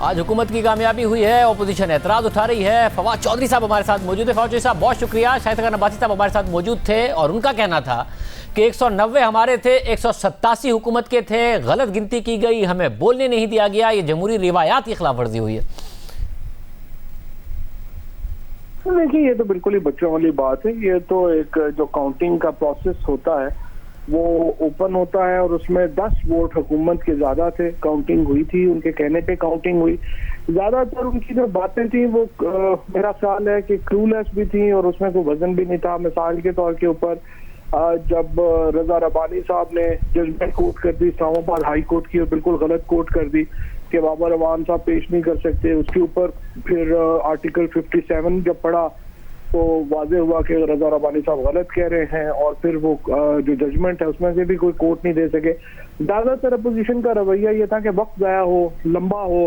आज हुकूमत की कामयाबी हुई है, ऑपोजिशन एतराज उठा रही है। फवाद चौधरी साहब हमारे साथ मौजूद है। फवाद चौधरी साहब बहुत शुक्रिया। शाहिद नबाती साहब हमारे साथ मौजूद थे और उनका कहना था कि 190 हमारे थे, 187 हुकूमत के थे, गलत गिनती की गई, हमें बोलने नहीं दिया गया, ये जमहूरी रिवायात की खिलाफ वर्जी हुई है। देखिए, ये तो बिल्कुल ही बच्चों वाली बात है। ये तो एक जो काउंटिंग का प्रोसेस होता है वो ओपन होता है और उसमें 10 वोट हुकूमत के ज्यादा थे, काउंटिंग हुई थी, उनके कहने पे काउंटिंग हुई। ज्यादातर उनकी जो बातें थी वो मेरा ख्याल है कि क्लूलेस भी थी और उसमें कोई वजन भी नहीं था। मिसाल के तौर के ऊपर जब रजा रबानी साहब ने जजमेंट कोट कर दी इस्लामाबाद हाई कोर्ट की और बिल्कुल गलत कोट कर दी कि बाबर अवान साहब पेश नहीं कर सकते, उसके ऊपर फिर आर्टिकल 57 जब पढ़ा तो वाजे हुआ कि रजा रबानी साहब गलत कह रहे हैं और फिर वो जो जजमेंट है उसमें से भी कोई कोर्ट नहीं दे सके। ज्यादातर अपोजिशन का रवैया ये था कि वक्त ज़ाया हो, लंबा हो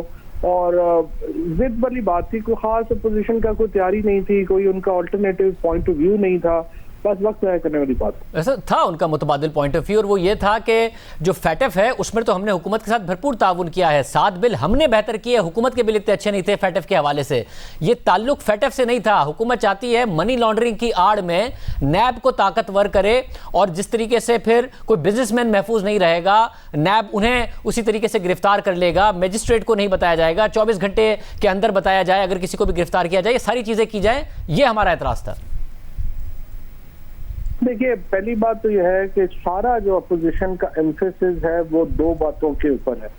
और जिद वाली बात थी। कोई खास अपोजिशन का कोई तैयारी नहीं थी, कोई उनका ऑल्टरनेटिव पॉइंट ऑफ व्यू नहीं था, बस वक्त ज़ाया करने वाली बात। ऐसा था उनका मुतबादिल पॉइंट ऑफ व्यू और वो ये था कि जो फैटफ है उसमें तो हमने हुकूमत के साथ भरपूर ताउन किया है, 7 बिल हमने बेहतर किए, हुकूमत के बिल इतने अच्छे नहीं थे फैटफ के हवाले से। ये ताल्लुक फैटफ से नहीं था। हुकूमत चाहती है मनी लॉन्ड्रिंग की आड़ में नैब को ताकतवर करे और जिस तरीके से फिर कोई बिजनेसमैन महफूज नहीं रहेगा, नैब उन्हें उसी तरीके से गिरफ्तार कर लेगा, मजिस्ट्रेट को नहीं बताया जाएगा, 24 घंटे के अंदर बताया जाए अगर किसी को भी गिरफ्तार किया जाए, ये सारी चीजें की जाए, ये हमारा एतराज था। देखिए, पहली बात तो यह है कि सारा जो अपोजिशन का एम्फेसिस है वो 2 बातों के ऊपर है।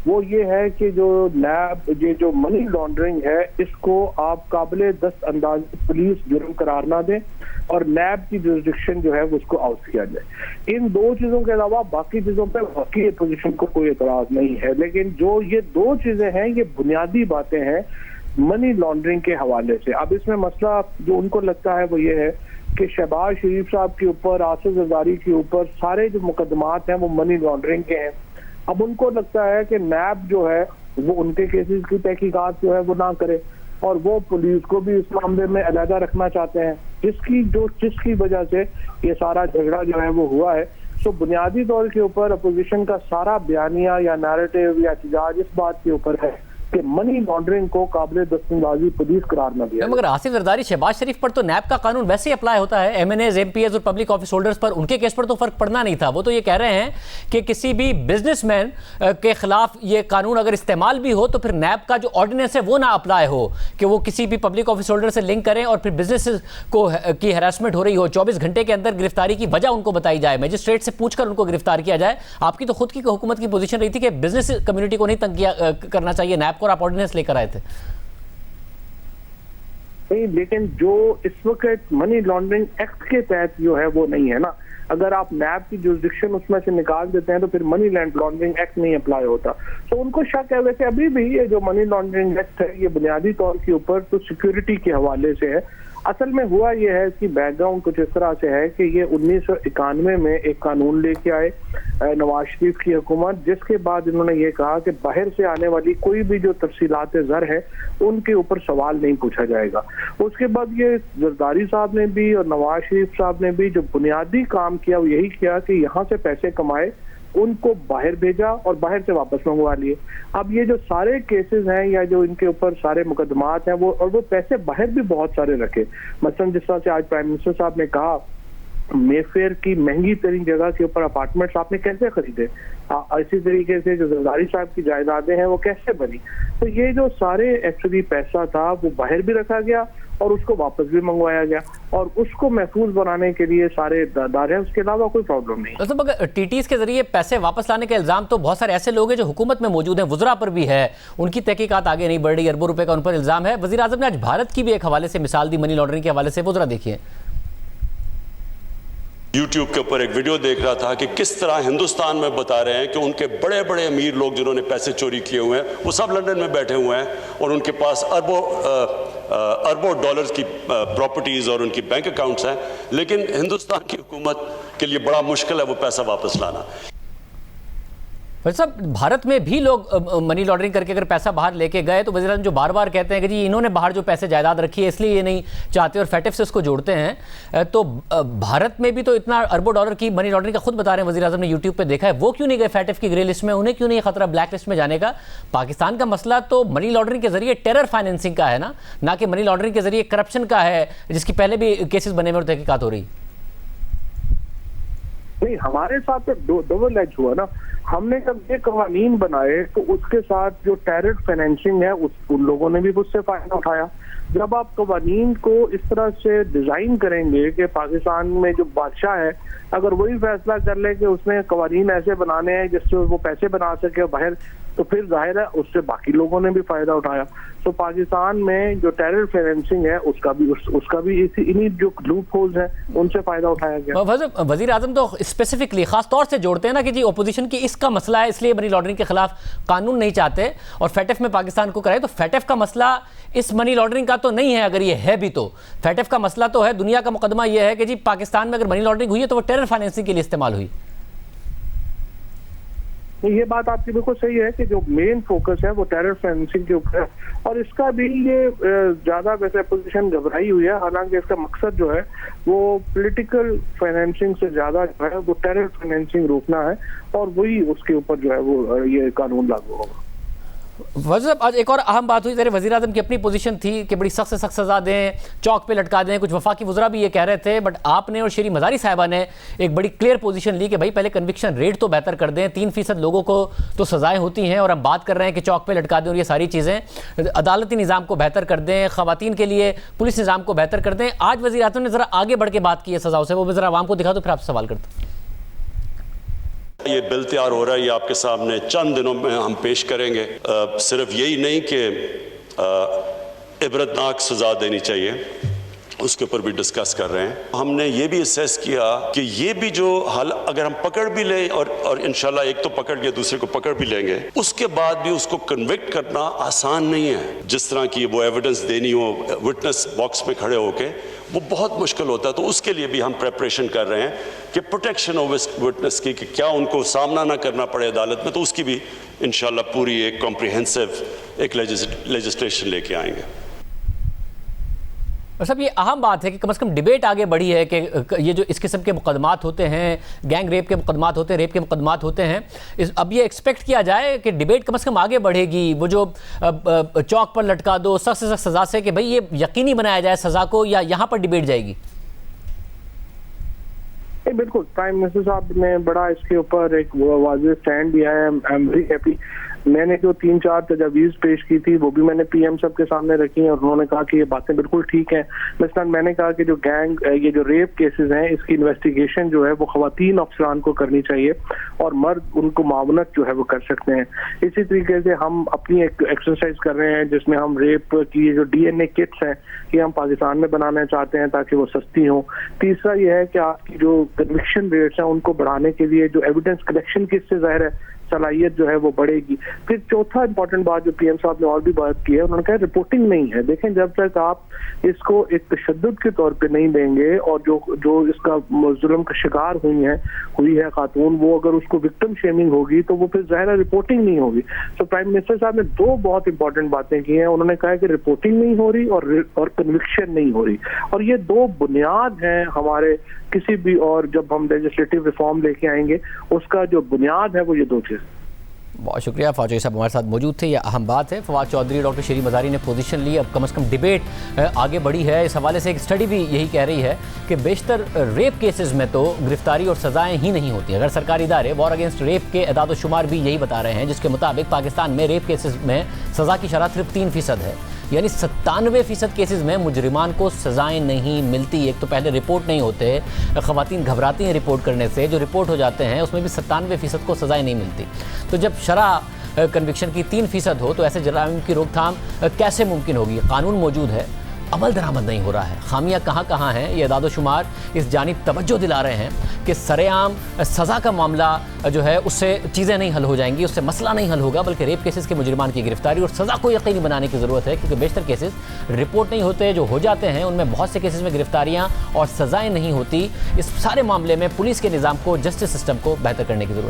वो ये है कि जो नैब, ये जो मनी लॉन्ड्रिंग है, इसको आप काबिले दस्त अंदाज पुलिस जुर्म करार ना दें और नैब की जुरिस्डिक्शन जो है उसको आउट किया जाए। इन 2 चीजों के अलावा बाकी चीजों पर बाकी अपोजिशन को कोई एतराज नहीं है। लेकिन जो ये 2 चीजें हैं ये बुनियादी बातें हैं मनी लॉन्ड्रिंग के हवाले से। अब इसमें मसला जो उनको लगता है वो ये है कि शहबाज शरीफ साहब के ऊपर, आसिफ जरदारी के ऊपर सारे जो मुकदमात हैं वो मनी लॉन्ड्रिंग के हैं। अब उनको लगता है कि नैब जो है वो उनके केसेस की तहकीकात जो है वो ना करे और वो पुलिस को भी इस मामले में अलहदा रखना चाहते हैं, जिसकी वजह से ये सारा झगड़ा जो है वो हुआ है। तो बुनियादी तौर के ऊपर अपोजिशन का सारा बयानिया या नैरेटिव या एहतजाज इस बात के ऊपर है कि मनी लॉन्ड्रिंग को काबिले दस्तंदाजी पुलिस करार न दिया। मगर आसिफ जरदारी, शहबाज शरीफ पर तो नैब का कानून वैसे ही अप्लाई होता है, एमएनएज, एमपीएज और पब्लिक ऑफिस होल्डर्स पर, उनके केस पर तो फर्क पड़ना नहीं था। वो तो ये कह रहे हैं कि किसी भी बिजनेसमैन के खिलाफ ये कानून अगर इस्तेमाल भी हो तो फिर नैब का जो ऑर्डिनेंस है वो ना अप्लाई हो, कि वो किसी भी पब्लिक ऑफिस होल्डर से लिंक करें और फिर बिजनेस को की हैरेसमेंट हो रही हो, 24 घंटे के अंदर गिरफ्तारी की वजह उनको बताई जाए, मजिस्ट्रेट से पूछकर उनको गिरफ्तार किया जाए। आपकी तो खुद की हुकूमत की पोजीशन रही थी कि बिजनेस कम्युनिटी को नहीं तंग करना चाहिए नैब को, और आप ऑर्डिनेंस लेकर आए थे। नहीं, लेकिन जो इस वक्त मनी लॉन्ड्रिंग एक्ट के तहत जो है वो नहीं है ना। अगर आप नैब की जुरिस्डिक्शन उसमें से निकाल देते हैं तो फिर मनी लॉन्ड्रिंग एक्ट नहीं अप्लाई होता। तो उनको शक है। वैसे अभी भी ये जो मनी लॉन्ड्रिंग एक्ट है ये बुनियादी तौर के ऊपर तो सिक्योरिटी के हवाले से है। असल में हुआ ये है, इसकी बैकग्राउंड कुछ इस तरह से है कि ये 1991 में एक कानून लेके आए नवाज शरीफ की हुकूमत, जिसके बाद इन्होंने ये कहा कि बाहर से आने वाली कोई भी जो तफसीलात ज़र है उनके ऊपर सवाल नहीं पूछा जाएगा। उसके बाद ये जरदारी साहब ने भी और नवाज शरीफ साहब ने भी जो बुनियादी काम किया वो यही किया कि यहाँ से पैसे कमाए, उनको बाहर भेजा और बाहर से वापस मंगवा लिए। अब ये जो सारे केसेस हैं या जो इनके ऊपर सारे मुकदमात हैं वो पैसे बाहर भी बहुत सारे रखे। मसलन जिस तरह से आज प्राइम मिनिस्टर साहब ने कहा मेफेयर की महंगी तरीन जगह के ऊपर अपार्टमेंट्स आपने कैसे खरीदे, इसी तरीके से जो जरदारी साहब की जायदादें हैं वो कैसे बनी। तो ये जो सारे एक्चुअली पैसा था वो बाहर भी रखा गया और उसको वापस भी मंगवाया गया और उसको महफूज बनाने के लिए सारे इक़दार हैं, उसके अलावा कोई प्रॉब्लम नहीं। मतलब अगर टीटीज के जरिए पैसे वापस लाने का इल्जाम तो बहुत सारे ऐसे लोग हैं जो हुकूमत में मौजूद हैं, वज़रा पर भी है, उनकी तहकीकात आगे नहीं बढ़ रही, अरबों रुपए का उन पर इल्जाम है। वज़ीर आज़म ने आज भारत की भी एक हवाले से मिसाल दी मनी लॉन्ड्रिंग के हवाले से, वो जरा देखिए। YouTube के ऊपर एक वीडियो देख रहा था कि किस तरह हिंदुस्तान में बता रहे हैं कि उनके बड़े बड़े अमीर लोग जिन्होंने पैसे चोरी किए हुए हैं वो सब लंदन में बैठे हुए हैं और उनके पास अरबों डॉलर्स की प्रॉपर्टीज़ और उनकी बैंक अकाउंट्स हैं, लेकिन हिंदुस्तान की हुकूमत के लिए बड़ा मुश्किल है वो पैसा वापस लाना। साहब, भारत में भी लोग मनी लॉन्ड्रिंग करके अगर पैसा बाहर लेके गए तो वज़ीर आज़म जो बार बार कहते हैं कि जी इन्होंने बाहर जो पैसे जायदाद रखी है इसलिए ये नहीं चाहते, और फैटिफ से उसको जोड़ते हैं, तो भारत में भी तो इतना अरबों डॉलर की मनी लॉन्ड्रिंग का खुद बता रहे हैं वज़ीर आज़म ने यूट्यूब पे देखा है, वो क्यों नहीं गए फैटिफ की ग्रे लिस्ट में, उन्हें क्यों नहीं खतरा ब्लैक लिस्ट में जाने का? पाकिस्तान का मसला तो मनी लॉन्ड्रिंग के जरिए टेरर फाइनेंसिंग का है ना कि मनी लॉन्ड्रिंग के जरिए करप्शन का है, जिसकी पहले भी केसेस बने हुए और तहकीकात हो रही। नहीं, हमारे साथ तो डबल एज हुआ ना। हमने जब ये कवानीन बनाए तो उसके साथ जो टेरर फाइनेंसिंग है उन लोगों ने भी उससे फायदा उठाया। जब आप कवानीन को इस तरह से डिजाइन करेंगे कि पाकिस्तान में जो बादशाह है अगर वही फैसला कर ले कि उसने कवानीन ऐसे बनाने हैं जिससे वो पैसे बना सके बाहर, तो फिर जाहिर है उससे बाकी लोगों ने भी फायदा उठाया। तो पाकिस्तान में जो टेरर फाइनेंसिंग है उसका भी इन्हीं जो लूप होल्स हैं उनसे फायदा उठाया गया। वजीर आजम तो स्पेसिफिकली खास तौर से जोड़ते हैं ना कि जी ओपोजिशन की इसका मसला है इसलिए मनी लॉन्ड्रिंग के खिलाफ कानून नहीं चाहते और फैटिफ में पाकिस्तान को कराए। तो फैटिफ का मसला इस मनी लॉन्ड्रिंग का तो नहीं है, अगर ये है भी तो फैटिफ का मसला तो है, दुनिया का मुकदमा ये है कि जी पाकिस्तान में अगर मनी लॉन्ड्रिंग हुई है तो वो टेरर फाइनेंसिंग के लिए इस्तेमाल हुई। ये बात आपकी बिल्कुल सही है कि जो मेन फोकस है वो टेरर फाइनेंसिंग के ऊपर है, और इसका भी ये ज्यादा वैसे पोजीशन घबराई हुई है। हालांकि इसका मकसद जो है वो पॉलिटिकल फाइनेंसिंग से ज्यादा जो है वो टेरर फाइनेंसिंग रोकना है, और वही उसके ऊपर जो है वो ये कानून लागू होगा। वज़ीर आज एक और अहम बात हुई, तेरे वज़ीर आज़म की अपनी पोजीशन थी कि बड़ी सख्त से सख्त सज़ा दें, चौक पे लटका दें, कुछ वफाकी वज़रा भी ये कह रहे थे, बट आपने और शेरी मज़ारी साहिबा ने एक बड़ी क्लियर पोजीशन ली कि भाई पहले कन्विक्शन रेट तो बेहतर कर दें, 3% लोगों को तो सज़ाएं होती हैं और हम बात कर रहे हैं कि चौक पे लटका दें और ये सारी चीज़ें, अदालती निज़ाम को बेहतर कर दें, ख़वातीन के लिए पुलिस निज़ाम को बेहतर कर दें। आज वज़ीर आज़म ने ज़रा आगे बढ़ के बात की है सज़ाओं से, वो ज़रा आवाम को दिखा दो फिर आपसे सवाल करते हैं। ये बिल तैयार हो रहा है, ये आपके सामने चंद दिनों में हम पेश करेंगे। सिर्फ यही नहीं कि इबरतनाक सजा देनी चाहिए, उसके ऊपर भी डिस्कस कर रहे हैं। हमने ये भी असेस किया कि ये भी जो हल अगर हम पकड़ भी लें और इंशाल्लाह एक तो पकड़ के दूसरे को पकड़ भी लेंगे, उसके बाद भी उसको कन्विक्ट करना आसान नहीं है। जिस तरह की वो एविडेंस देनी हो विटनेस बॉक्स में खड़े होके, वो बहुत मुश्किल होता है। तो उसके लिए भी हम प्रेपरेशन कर रहे हैं कि प्रोटेक्शन ऑफ विटनेस की, कि क्या उनको सामना ना करना पड़े अदालत में, तो उसकी भी इंशाल्लाह पूरी एक कॉम्प्रिहेंसिव एक लेजिस्लेशन लेके आएंगे। और सब ये अहम बात है कि कम से कम डिबेट आगे बढ़ी है कि ये जो इस किस्म के मुकदमात होते हैं, गैंग रेप के मुकदमात होते हैं, रेप के मुकदमात होते हैं, अब ये एक्सपेक्ट किया जाए कि डिबेट कम से कम आगे बढ़ेगी। वो जो चौक पर लटका दो सख्त से सख्त सज़ा से, कि भाई ये यकीनी बनाया जाए सज़ा को, या यहाँ पर डिबेट जाएगी? बिल्कुल, प्राइम मिनिस्टर साहब ने बड़ा इसके ऊपर एक वाज़ेह स्टैंड दिया है। I am very happy. मैंने जो 3-4 तजावीज़ पेश की थी वो भी मैंने पीएम साहब के सामने रखी हैं और उन्होंने कहा कि ये बातें बिल्कुल ठीक हैं। मिसाल मैंने कहा कि जो गैंग ये जो रेप केसेस हैं इसकी इन्वेस्टिगेशन जो है वो खवातीन अफसरान को करनी चाहिए और मर्द उनको मावनत जो है वो कर सकते हैं। इसी तरीके से हम अपनी एक एक्सरसाइज कर रहे हैं जिसमें हम रेप की जो DNA किट्स हैं ये हम पाकिस्तान में बनाना चाहते हैं ताकि वो सस्ती हों। तीसरा ये है कि आपकी जो कन्विक्शन रेट्स हैं उनको बढ़ाने के लिए जो एविडेंस कलेक्शन की इससे ज़ाहिर है सलाहियत जो है वो बढ़ेगी। फिर चौथा इंपॉर्टेंट बात जो पीएम साहब ने और भी बात की है, उन्होंने कहा रिपोर्टिंग नहीं है। देखें, जब तक आप इसको एक तशद्दुद के तौर पे नहीं देंगे और जो इसका जुल्म का शिकार हुई है खातून, वो अगर उसको विक्टिम शेमिंग होगी तो वो फिर ज़ाहिर रिपोर्टिंग नहीं होगी। तो प्राइम मिनिस्टर साहब ने 2 बहुत इंपॉर्टेंट बातें की हैं। उन्होंने कहा कि रिपोर्टिंग नहीं हो रही और कन्विक्शन नहीं हो रही, और ये 2 बुनियाद हैं हमारे किसी भी और जब हम लेजिस्लेटिव रिफॉर्म लेके आएंगे उसका जो बुनियाद है वो ये 2 चीज़। बहुत शुक्रिया। फवाद साहब हमारे साथ मौजूद थे, ये अहम बात है। फवाद चौधरी, डॉक्टर शेरी मज़ारी ने पोजीशन ली, अब कम से कम डिबेट आगे बढ़ी है। इस हवाले से एक स्टडी भी यही कह रही है कि बेशतर रेप केसेस में तो गिरफ्तारी और सज़ाएं ही नहीं होती। अगर सरकारी इदारे वॉर अगेंस्ट रेप के एदाद शुमार भी यही बता रहे हैं, जिसके मुताबिक पाकिस्तान में रेप केसेस में सज़ा की शरह सिर्फ 3% है, यानी 97% केसेस में मुजरिमान को सज़ाएं नहीं मिलती। एक तो पहले रिपोर्ट नहीं होते, ख़वातीन घबराती हैं रिपोर्ट करने से, जो रिपोर्ट हो जाते हैं उसमें भी 97% को सज़ाएं नहीं मिलती। तो जब शरह कन्विक्शन की 3% हो तो ऐसे जराइम की रोकथाम कैसे मुमकिन होगी? कानून मौजूद है, अमल दरामद नहीं हो रहा है। खामियां कहाँ हैं ये एदाद शुमार इस जानिब तवज्जो दिला रहे हैं कि सरेआम सज़ा का मामला जो है उससे चीज़ें नहीं हल हो जाएंगी, उससे मसला नहीं हल होगा, बल्कि रेप केसेस के मुजरिमान की गिरफ्तारी और सज़ा को यकीनी बनाने की ज़रूरत है। क्योंकि बेशतर केसेस रिपोर्ट नहीं होते, जो हो जाते हैं उनमें बहुत से केसेस में गिरफ्तारियाँ और सज़ाएँ नहीं होती। इस सारे मामले में पुलिस के निज़ाम को, जस्टिस सिस्टम को बेहतर करने की ज़रूरत है।